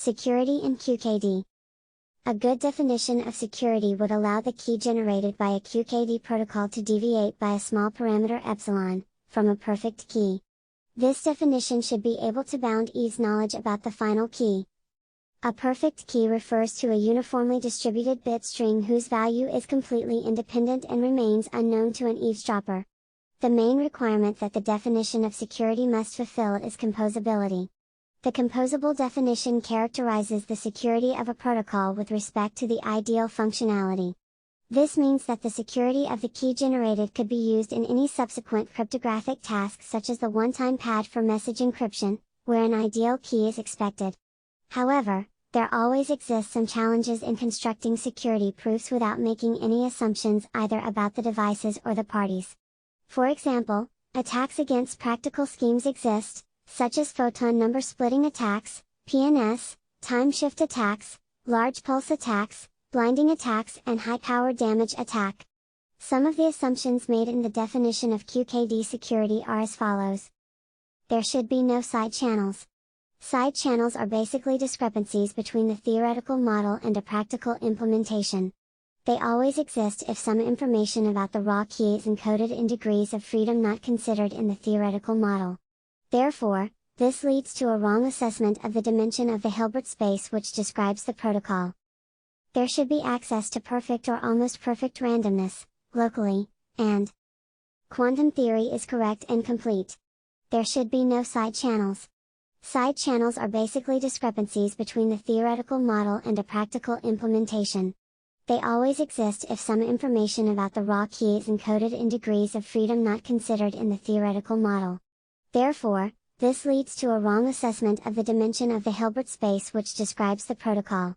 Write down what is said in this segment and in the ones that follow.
Security in QKD. A good definition of security would allow the key generated by a QKD protocol to deviate by a small parameter epsilon, from a perfect key. This definition should be able to bound Eve's knowledge about the final key. A perfect key refers to a uniformly distributed bit string whose value is completely independent and remains unknown to an eavesdropper. The main requirement that the definition of security must fulfill is composability. The composable definition characterizes the security of a protocol with respect to the ideal functionality. This means that the security of the key generated could be used in any subsequent cryptographic task such as the one-time pad for message encryption, where an ideal key is expected. However, there always exist some challenges in constructing security proofs without making any assumptions either about the devices or the parties. For example, attacks against practical schemes exist, such as photon number splitting attacks, PNS, time shift attacks, large pulse attacks, blinding attacks and high-power damage attack. Some of the assumptions made in the definition of QKD security are as follows. There should be no side channels. Side channels are basically discrepancies between the theoretical model and a practical implementation. They always exist if some information about the raw key is encoded in degrees of freedom not considered in the theoretical model. Therefore, this leads to a wrong assessment of the dimension of the Hilbert space which describes the protocol. There should be access to perfect or almost perfect randomness, locally, and quantum theory is correct and complete. There should be no side channels. Side channels are basically discrepancies between the theoretical model and a practical implementation. They always exist if some information about the raw key is encoded in degrees of freedom not considered in the theoretical model. Therefore, this leads to a wrong assessment of the dimension of the Hilbert space which describes the protocol.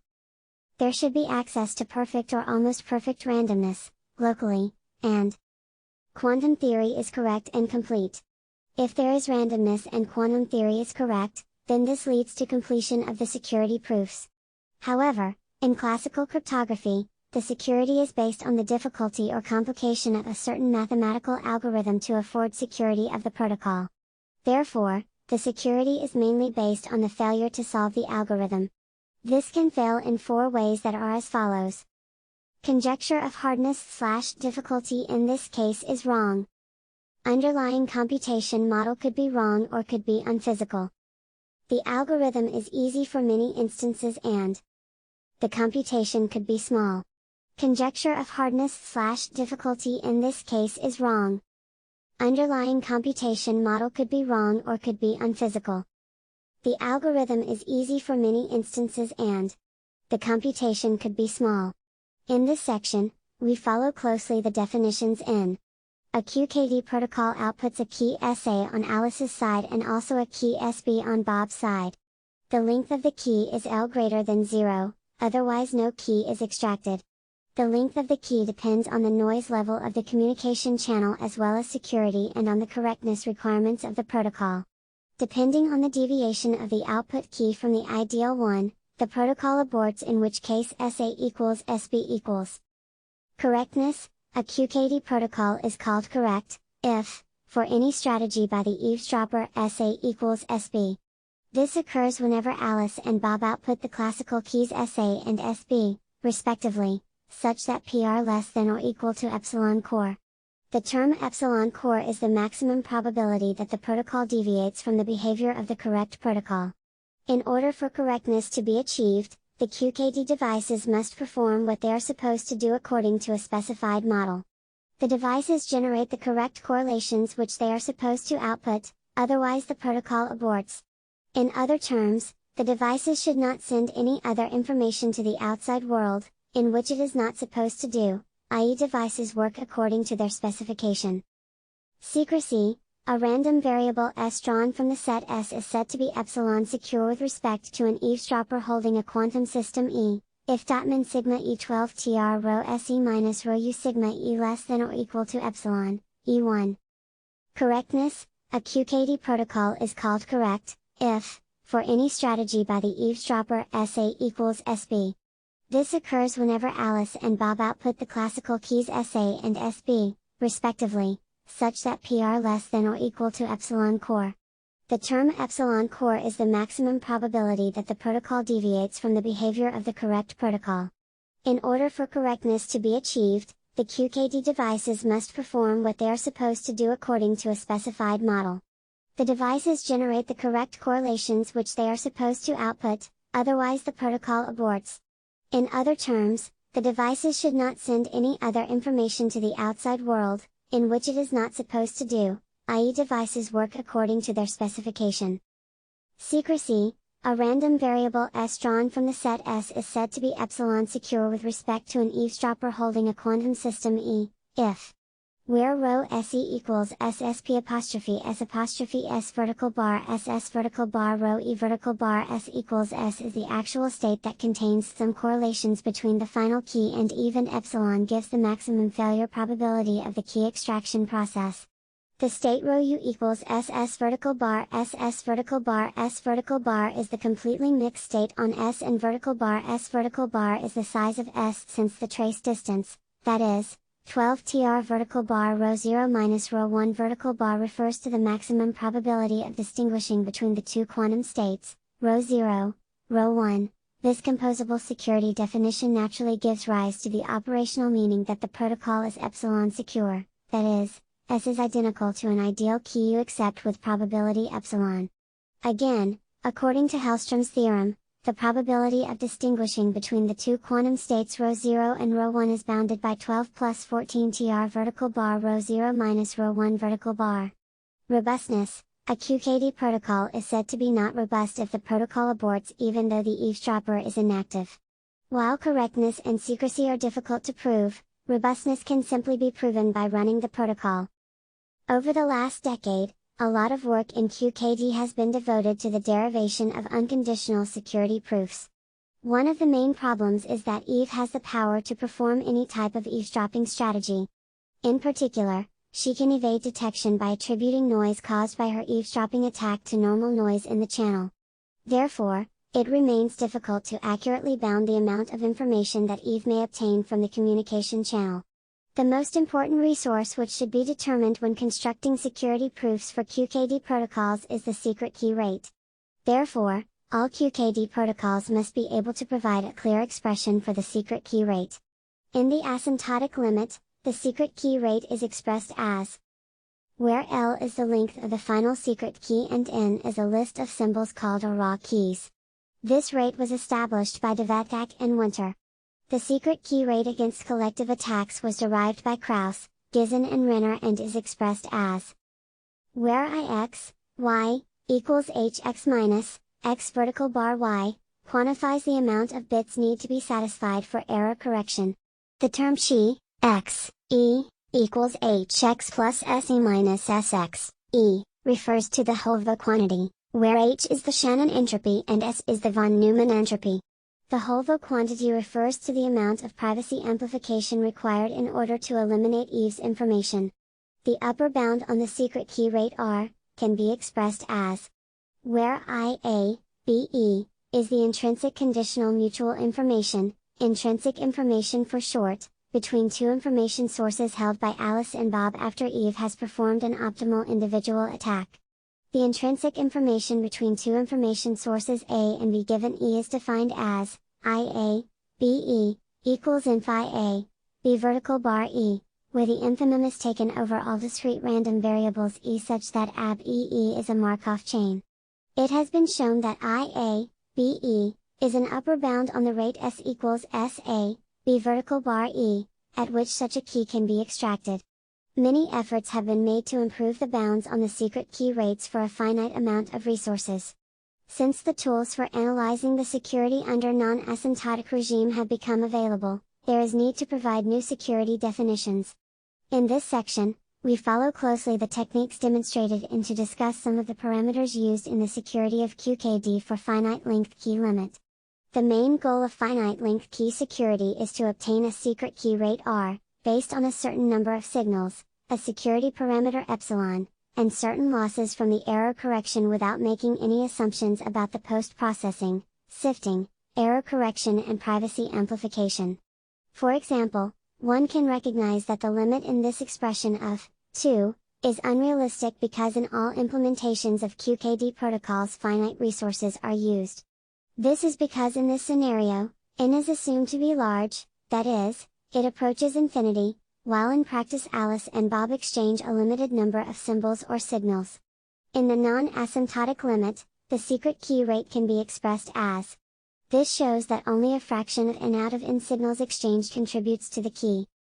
There should be access to perfect or almost perfect randomness, locally, and quantum theory is correct and complete. If there is randomness and quantum theory is correct, then this leads to completion of the security proofs. However, in classical cryptography, the security is based on the difficulty or complication of a certain mathematical algorithm to afford security of the protocol. Therefore, the security is mainly based on the failure to solve the algorithm. This can fail in 4 ways that are as follows. Conjecture of hardness/difficulty in this case is wrong. Underlying computation model could be wrong or could be unphysical. The algorithm is easy for many instances and the computation could be small. Conjecture of hardness/difficulty in this case is wrong. Underlying computation model could be wrong or could be unphysical. The algorithm is easy for many instances and the computation could be small. In this section, we follow closely the definitions in a QKD protocol outputs a key SA on Alice's side and also a key SB on Bob's side. The length of the key is L greater than 0, otherwise no key is extracted. The length of the key depends on the noise level of the communication channel as well as security and on the correctness requirements of the protocol. Depending on the deviation of the output key from the ideal one, the protocol aborts, in which case SA equals SB equals. Correctness. A QKD protocol is called correct, if, for any strategy by the eavesdropper SA equals SB. This occurs whenever Alice and Bob output the classical keys SA and SB, respectively, such that PR less than or equal to epsilon core. The term epsilon core is the maximum probability that the protocol deviates from the behavior of the correct protocol. In order for correctness to be achieved, the QKD devices must perform what they are supposed to do according to a specified model. The devices generate the correct correlations which they are supposed to output, otherwise the protocol aborts. In other terms, the devices should not send any other information to the outside world, in which it is not supposed to do, i.e. devices work according to their specification. Secrecy. A random variable S drawn from the set S is said to be epsilon secure with respect to an eavesdropper holding a quantum system E, if min sigma E12 tr rho Se minus rho U sigma E less than or equal to epsilon, E1. Correctness. A QKD protocol is called correct, if, for any strategy by the eavesdropper SA equals SB. This occurs whenever Alice and Bob output the classical keys SA and SB, respectively, such that PR less than or equal to epsilon core. The term epsilon core is the maximum probability that the protocol deviates from the behavior of the correct protocol. In order for correctness to be achieved, the QKD devices must perform what they are supposed to do according to a specified model. The devices generate the correct correlations which they are supposed to output, otherwise the protocol aborts. In other terms, the devices should not send any other information to the outside world, in which it is not supposed to do, i.e. devices work according to their specification. Secrecy: a random variable S drawn from the set S is said to be epsilon secure with respect to an eavesdropper holding a quantum system E, if where rho SE equals SSP apostrophe S vertical bar SS vertical bar rho E vertical bar S equals S is the actual state that contains some correlations between the final key and even epsilon gives the maximum failure probability of the key extraction process. The state rho U equals SS vertical bar SS vertical bar S vertical bar is the completely mixed state on S, and vertical bar S vertical bar is the size of S since the trace distance, that is, 12 tr vertical bar rho 0 minus rho 1 vertical bar refers to the maximum probability of distinguishing between the two quantum states, rho 0, rho 1. This composable security definition naturally gives rise to the operational meaning that the protocol is epsilon secure, that is, S is identical to an ideal key U except with probability epsilon. Again, according to Hellstrom's theorem, the probability of distinguishing between the two quantum states rho 0 and rho 1 is bounded by 12 plus 14 tr vertical bar rho 0 minus rho 1 vertical bar. Robustness: a QKD protocol is said to be not robust if the protocol aborts even though the eavesdropper is inactive. While correctness and secrecy are difficult to prove, robustness can simply be proven by running the protocol. Over the last decade, a lot of work in QKD has been devoted to the derivation of unconditional security proofs. One of the main problems is that Eve has the power to perform any type of eavesdropping strategy. In particular, she can evade detection by attributing noise caused by her eavesdropping attack to normal noise in the channel. Therefore, it remains difficult to accurately bound the amount of information that Eve may obtain from the communication channel. The most important resource which should be determined when constructing security proofs for QKD protocols is the secret key rate. Therefore, all QKD protocols must be able to provide a clear expression for the secret key rate. In the asymptotic limit, the secret key rate is expressed as where L is the length of the final secret key and N is a list of symbols called or raw keys. This rate was established by Dvatak and Winter. The secret key rate against collective attacks was derived by Krauss, Gizon and Renner and is expressed as where Ix, Y, equals Hx minus, X vertical bar Y, quantifies the amount of bits need to be satisfied for error correction. The term chi, X, E, equals Hx plus Se minus Sx, E, refers to the Holovo quantity, where H is the Shannon entropy and S is the von Neumann entropy. The Holovo quantity refers to the amount of privacy amplification required in order to eliminate Eve's information. The upper bound on the secret key rate R, can be expressed as where IA, BE, is the intrinsic conditional mutual information, intrinsic information for short, between two information sources held by Alice and Bob after Eve has performed an optimal individual attack. The intrinsic information between two information sources A and B given E is defined as IA, BE, equals inf A, B vertical bar E, where the infimum is taken over all discrete random variables E such that AB is a Markov chain. It has been shown that IA, BE, is an upper bound on the rate S equals SA, B vertical bar E, at which such a key can be extracted. Many efforts have been made to improve the bounds on the secret key rates for a finite amount of resources. Since the tools for analyzing the security under non-asymptotic regime have become available, there is need to provide new security definitions. In this section, we follow closely the techniques demonstrated and to discuss some of the parameters used in the security of QKD for finite length key limit. The main goal of finite length key security is to obtain a secret key rate R, based on a certain number of signals, a security parameter epsilon, and certain losses from the error correction without making any assumptions about the post-processing, sifting, error correction and privacy amplification. For example, one can recognize that the limit in this expression of 2 is unrealistic because in all implementations of QKD protocols finite resources are used. This is because in this scenario, n is assumed to be large, that is, it approaches infinity, while in practice Alice and Bob exchange a limited number of symbols or signals. In the non-asymptotic limit, the secret key rate can be expressed as. This shows that only a fraction of n out of n signals exchanged contributes to the key.